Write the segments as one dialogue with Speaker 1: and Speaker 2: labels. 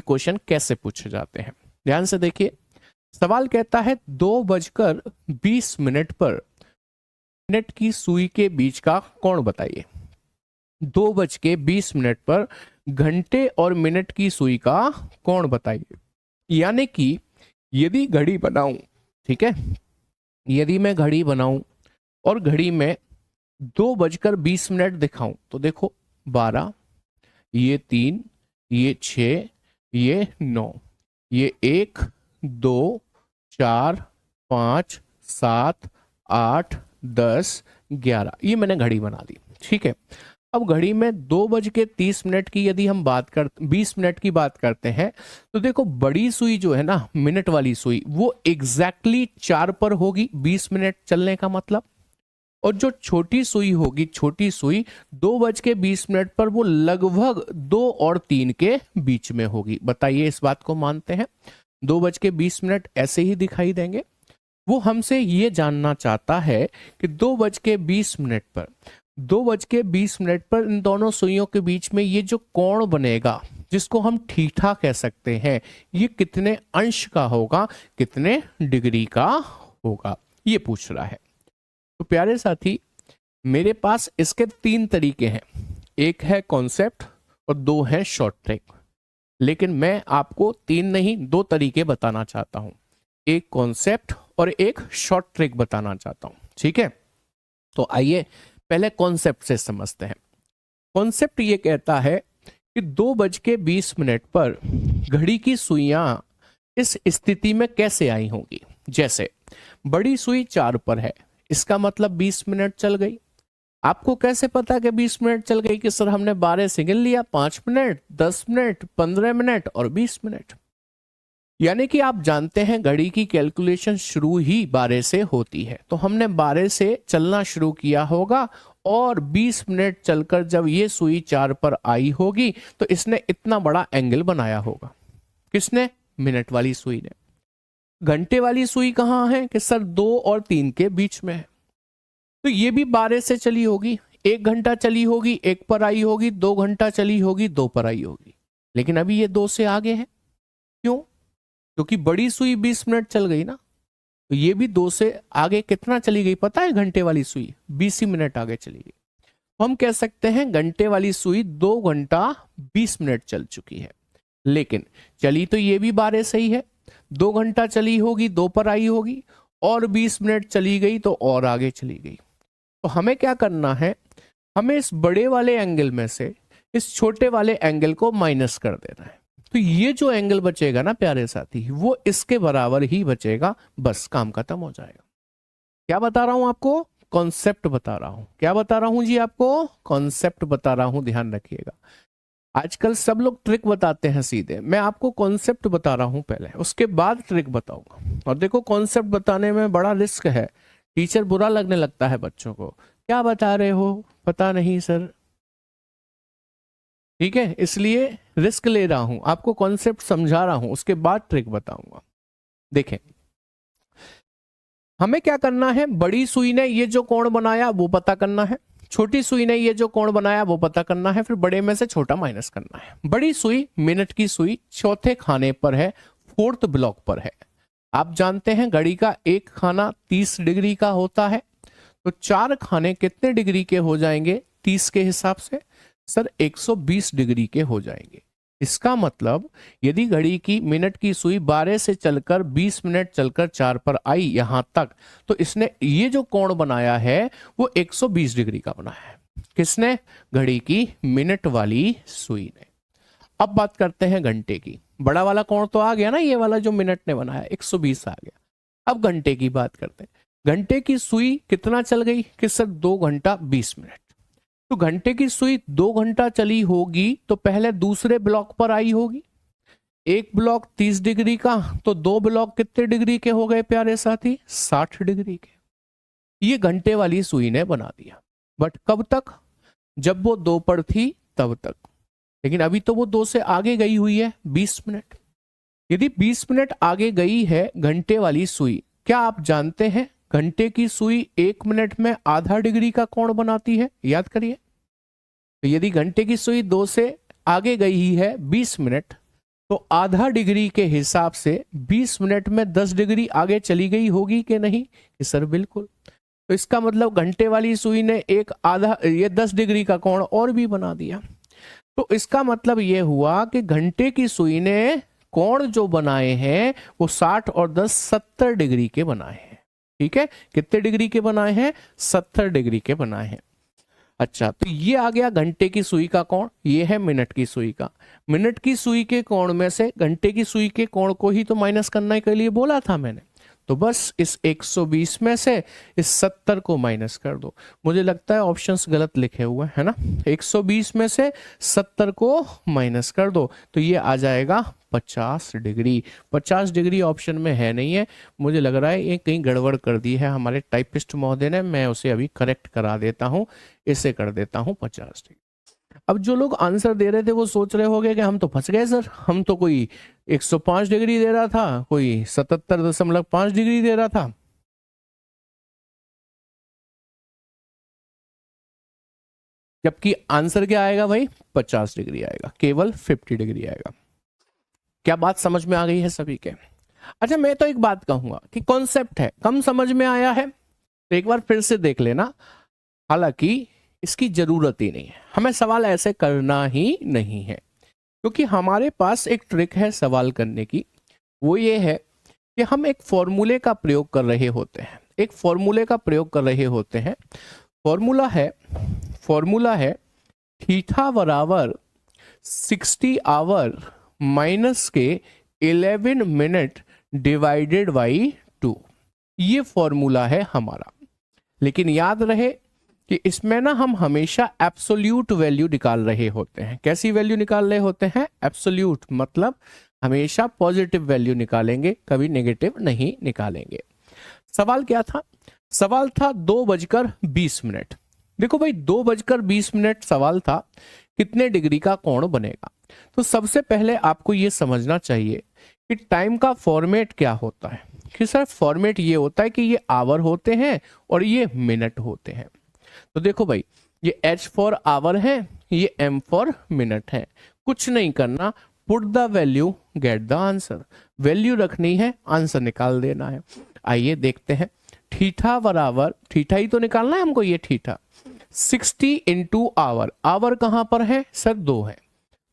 Speaker 1: Question कैसे पूछे जाते हैं। ध्यान से देखिए, सवाल कहता है 2:20 पर मिनट की सुई के बीच का कोण बताइए। 2:20 पर घंटे और मिनट की सुई का कोण बताइए। यानी कि यदि घड़ी बनाऊं, ठीक है, यदि मैं घड़ी बनाऊं और घड़ी में 2:20 दिखाऊं तो देखो 12, ये 3, ये 6, ये 9, ये 1, 2, 4, 5, 7, 8, 10, 11, ये मैंने घड़ी बना दी। ठीक है, अब घड़ी में 2:30 की यदि हम बात कर 20 मिनट की बात करते हैं तो देखो बड़ी सुई जो है ना, मिनट वाली सुई, वो एग्जैक्टली 4 पर होगी 20 मिनट चलने का मतलब, और जो छोटी सुई होगी, छोटी सुई 2:20 पर वो लगभग 2 और 3 के बीच में होगी। बताइए इस बात को मानते हैं? 2:20 ऐसे ही दिखाई देंगे। वो हमसे ये जानना चाहता है कि 2:20 पर इन दोनों सुइयों के बीच में ये जो कोण बनेगा, जिसको हम थीटा कह सकते हैं, ये कितने अंश का होगा, कितने डिग्री का होगा, ये पूछ रहा है। तो प्यारे साथी, मेरे पास इसके 3 तरीके हैं, एक है कॉन्सेप्ट और 2 है शॉर्ट ट्रिक। लेकिन मैं आपको 3 नहीं 2 तरीके बताना चाहता हूं, एक कॉन्सेप्ट और एक शॉर्ट ट्रिक बताना चाहता हूं। ठीक है, तो आइए पहले कॉन्सेप्ट से समझते हैं। कॉन्सेप्ट ये कहता है कि 2:20 पर घड़ी की सुइयां इस स्थिति में कैसे आई होंगी। जैसे बड़ी सुई 4 पर है, इसका मतलब 20 मिनट चल गई। आपको कैसे पता कि 20 मिनट चल गई? कि सर हमने 12 से गिन लिया, 5 मिनट, 10 मिनट, 15 मिनट और 20 मिनट। यानी कि आप जानते हैं घड़ी की कैलकुलेशन शुरू ही 12 से होती है, तो हमने 12 से चलना शुरू किया होगा और 20 मिनट चलकर जब ये सुई 4 पर आई होगी तो इसने इतना बड़ा एंगल बनाया होगा। किसने? मिनट वाली सुई ने। घंटे वाली सुई कहां है? कि सर 2 और 3 के बीच में है, तो ये भी 12 से चली होगी, 1 घंटा चली होगी, 1 पर आई होगी, 2 घंटा चली होगी, 2 पर आई होगी। लेकिन अभी ये 2 से आगे है। क्यों? क्योंकि बड़ी सुई 20 मिनट चल गई ना, तो ये भी 2 से आगे कितना चली गई पता है? घंटे वाली सुई 20 मिनट आगे चली गई। तो हम कह सकते हैं घंटे वाली सुई 2 घंटा 20 मिनट चल चुकी है। लेकिन चली तो ये भी 12 से ही है, 2 घंटा चली होगी, 2 पर आई होगी, और 20 मिनट चली गई तो और आगे चली गई। तो हमें क्या करना है? हमें इस बड़े वाले एंगल में से इस छोटे वाले एंगल को माइनस कर देना है। तो ये जो एंगल बचेगा ना प्यारे साथी, वो इसके बराबर ही बचेगा, बस काम खत्म हो जाएगा। क्या बता रहा हूं आपको? कॉन्सेप्ट बता रहा हूं। क्या बता रहा हूं जी आपको? कॉन्सेप्ट बता रहा हूं, ध्यान रखिएगा। आजकल सब लोग ट्रिक बताते हैं सीधे, मैं आपको कॉन्सेप्ट बता रहा हूं पहले, उसके बाद ट्रिक बताऊंगा। और देखो कॉन्सेप्ट बताने में बड़ा रिस्क है, टीचर बुरा लगने लगता है बच्चों को, क्या बता रहे हो, पता नहीं सर। ठीक है, इसलिए रिस्क ले रहा हूं, आपको कॉन्सेप्ट समझा रहा हूं, उसके बाद ट्रिक बताऊंगा। देखें, हमें क्या करना है? बड़ी सुई ने ये जो कोण बनाया वो पता करना है, छोटी सुई ने ये जो कोण बनाया वो पता करना है, फिर बड़े में से छोटा माइनस करना है। बड़ी सुई, मिनट की सुई, चौथे खाने पर है, 4th ब्लॉक पर है। आप जानते हैं घड़ी का एक खाना 30 डिग्री का होता है, तो 4 खाने कितने डिग्री के हो जाएंगे 30 के हिसाब से? सर 120 डिग्री के हो जाएंगे। इसका मतलब यदि घड़ी की मिनट की सुई 12 से चलकर 20 मिनट चलकर 4 पर आई यहां तक, तो इसने ये जो कोण बनाया है वो 120 डिग्री का बनाया है। किसने? घड़ी की मिनट वाली सुई ने। अब बात करते हैं घंटे की। बड़ा वाला कोण तो आ गया ना, ये वाला जो मिनट ने बनाया 120 आ गया। अब घंटे की बात करते हैं। घंटे की सुई कितना चल गई? कि सर 2 घंटा 20 मिनट। तो घंटे की सुई 2 घंटा चली होगी तो पहले दूसरे ब्लॉक पर आई होगी। एक ब्लॉक 30 डिग्री का, तो 2 ब्लॉक कितने डिग्री के हो गए प्यारे साथी? 60 डिग्री के। ये घंटे वाली सुई ने बना दिया। बट कब तक? जब वो 2 पर थी तब तक। लेकिन अभी तो वो 2 से आगे गई हुई है 20 मिनट। यदि 20 मिनट आगे गई है घंटे वाली सुई, क्या आप जानते हैं घंटे की सुई 1 मिनट में आधा डिग्री का कोण बनाती है? याद करिए। तो यदि घंटे की सुई 2 से आगे गई है 20 मिनट, तो आधा डिग्री के हिसाब से 20 मिनट में 10 डिग्री आगे चली गई होगी कि नहीं? कि सर बिल्कुल। तो इसका मतलब घंटे वाली सुई ने एक आधा ये 10 डिग्री का कोण और भी बना दिया। तो इसका मतलब ये हुआ कि घंटे की सुई ने कोण जो बनाए हैं वो 60 और 10 70 डिग्री के बनाए हैं। ठीक है, कितने डिग्री के बनाए हैं? 70 डिग्री के बनाए हैं। अच्छा, तो ये आ गया घंटे की सुई का कोण, ये है मिनट की सुई का। मिनट की सुई के कोण में से घंटे की सुई के कोण को ही तो माइनस करने के लिए बोला था मैंने। तो बस इस 120 में से इस 70 को माइनस कर दो। मुझे लगता है ऑप्शंस गलत लिखे हुए हैं ना। 120 में से 70 को माइनस कर दो तो ये आ जाएगा 50 डिग्री। 50 डिग्री ऑप्शन में है नहीं है, मुझे लग रहा है ये कहीं गड़बड़ कर दी है हमारे टाइपिस्ट महोदय ने। मैं उसे अभी करेक्ट करा देता हूँ, इसे कर देता हूँ 50 डिग्री। अब जो लोग आंसर दे रहे थे वो सोच रहे होंगे कि हम तो फंस गए सर, हम तो कोई 105 डिग्री दे रहा था, कोई 77.5 डिग्री दे रहा था। जबकि आंसर क्या आएगा भाई? 50 डिग्री आएगा, केवल 50 डिग्री आएगा। क्या बात समझ में आ गई है सभी के? अच्छा, मैं तो एक बात कहूंगा कि कॉन्सेप्ट है, कम समझ में आया है तो एक बार फिर से देख लेना। हालांकि इसकी जरूरत ही नहीं है, हमें सवाल ऐसे करना ही नहीं है, क्योंकि हमारे पास एक ट्रिक है सवाल करने की। वो ये है कि हम एक फॉर्मूले का प्रयोग कर रहे होते हैं, एक फॉर्मूले का प्रयोग कर रहे होते हैं। फॉर्मूला है थीटा बराबर 60 आवर माइनस के 11 मिनट डिवाइडेड बाई 2। ये फॉर्मूला है हमारा। लेकिन याद रहे कि इसमें ना हम हमेशा एब्सोल्यूट वैल्यू निकाल रहे होते हैं। कैसी वैल्यू निकाल रहे होते हैं? एब्सोल्यूट, मतलब हमेशा पॉजिटिव वैल्यू निकालेंगे, कभी नेगेटिव नहीं निकालेंगे। सवाल क्या था? सवाल था 2:20। देखो भाई, 2:20 सवाल था, कितने डिग्री का कोण बनेगा। तो सबसे पहले आपको यह समझना चाहिए कि टाइम का फॉर्मेट क्या होता है। कि सर फॉर्मेट ये होता है कि ये आवर होते हैं और ये मिनट होते हैं। तो देखो भाई, ये H फॉर आवर है, ये M फॉर मिनट है। कुछ नहीं करना, put the value get the answer. Value रखनी है, आंसर निकाल देना है। आइए देखते हैं। थीटा बराबर, थीटा ही तो निकालना है हमको, ये थीटा 60 इंटू आवर। आवर कहां पर है सर? 2 है,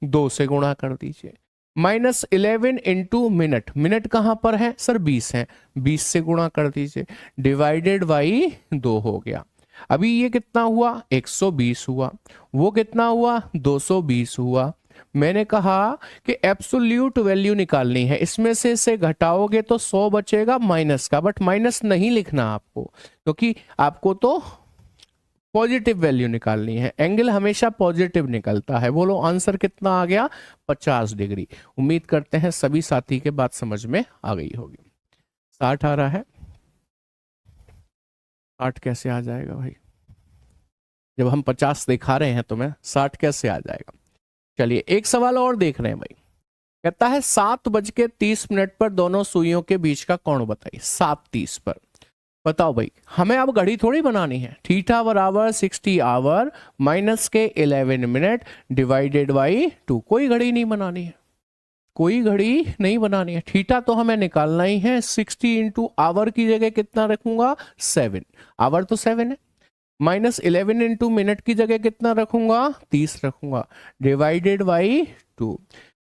Speaker 1: 2 से गुणा कर दीजिए। माइनस 11 इंटू मिनट, मिनट कहां पर है सर? 20 है, 20 से गुणा कर दीजिए। डिवाइडेड बाई 2 हो गया। अभी ये कितना हुआ? 120 हुआ। वो कितना हुआ? 220 हुआ। मैंने कहा कि एब्सोल्यूट वैल्यू निकालनी है, इसमें से इसे घटाओगे तो 100 बचेगा माइनस का, बट माइनस नहीं लिखना आपको, क्योंकि आपको तो पॉजिटिव वैल्यू निकालनी है। एंगल हमेशा पॉजिटिव निकलता है। बोलो आंसर कितना आ गया? 50 डिग्री। उम्मीद करते हैं सभी साथी के बात समझ में आ गई होगी। 60 आ रहा है, 60 कैसे आ जाएगा भाई? जब हम 50 दिखा रहे हैं तो मैं 60 कैसे आ जाएगा? चलिए एक सवाल और देख रहे हैं भाई। कहता है 7:30 पर दोनों सुइयों के बीच का कोण बताइए। 7:30 पर बताओ भाई, हमें अब घड़ी थोड़ी बनानी है। थीटा बराबर 60 आवर माइनस के 11 मिनट डिवाइडेड बाई 2। कोई घड़ी नहीं बनानी है, कोई घड़ी नहीं बनानी है। थीटा तो हमें निकालना ही है। 60 इंटू आवर की जगह कितना रखूंगा? 7। आवर तो 7 है। माइनस 11 इंटू मिनट की जगह कितना रखूंगा? 30 रखूंगा। Divided by 2।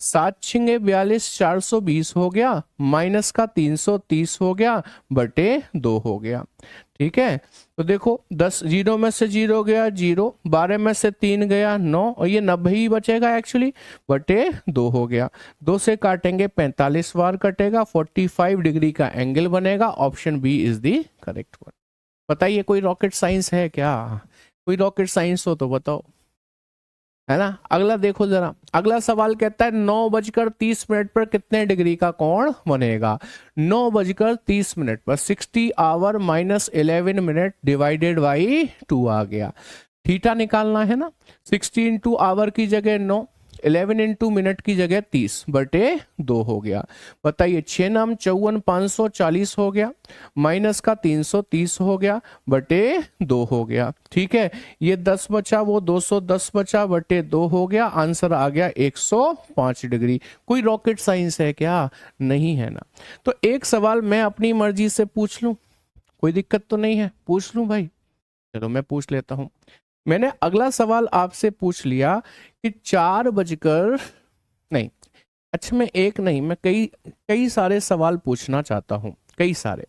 Speaker 1: 7 छिंगे 42, 420 हो गया, माइनस का 330 हो गया, बटे 2 हो गया। ठीक है, तो देखो 10 जीरो में से 0 गया 0, 12 में से 3 गया 9, और ये 90 ही बचेगा एक्चुअली, बटे 2 हो गया। 2 से काटेंगे 45 बार कटेगा, 45 डिग्री का एंगल बनेगा। Option B is the correct one. बताइए कोई रॉकेट साइंस है क्या? कोई रॉकेट साइंस हो तो बताओ, है ना। अगला देखो जरा, अगला सवाल कहता है 9:30 पर कितने डिग्री का कोण बनेगा? 9:30 पर 60 our minus 11 minute divided by 2 आ गया। थीटा निकालना है ना। 60 इंटू आवर की जगह 9, 11 इंटू मिनट की जगह 30/2 हो गया। बताइए 6 नाम 54 540 हो गया, माइनस का 330 हो गया बटे 2 हो गया। ठीक है, ये 10 बचा, वो 210 बचा बटे 2 हो गया। आंसर आ गया 105 डिग्री। कोई रॉकेट साइंस है क्या? नहीं है ना। तो एक सवाल मैं अपनी मर्जी से पूछ लूं, कोई दिक्कत तो नहीं है? पूछ लूं भाई? चलो मैं पूछ लेता हूं। मैंने अगला सवाल आपसे पूछ लिया कि 4 बजकर नहीं, अच्छा मैं एक नहीं, मैं कई कई सारे सवाल पूछना चाहता हूं, कई सारे।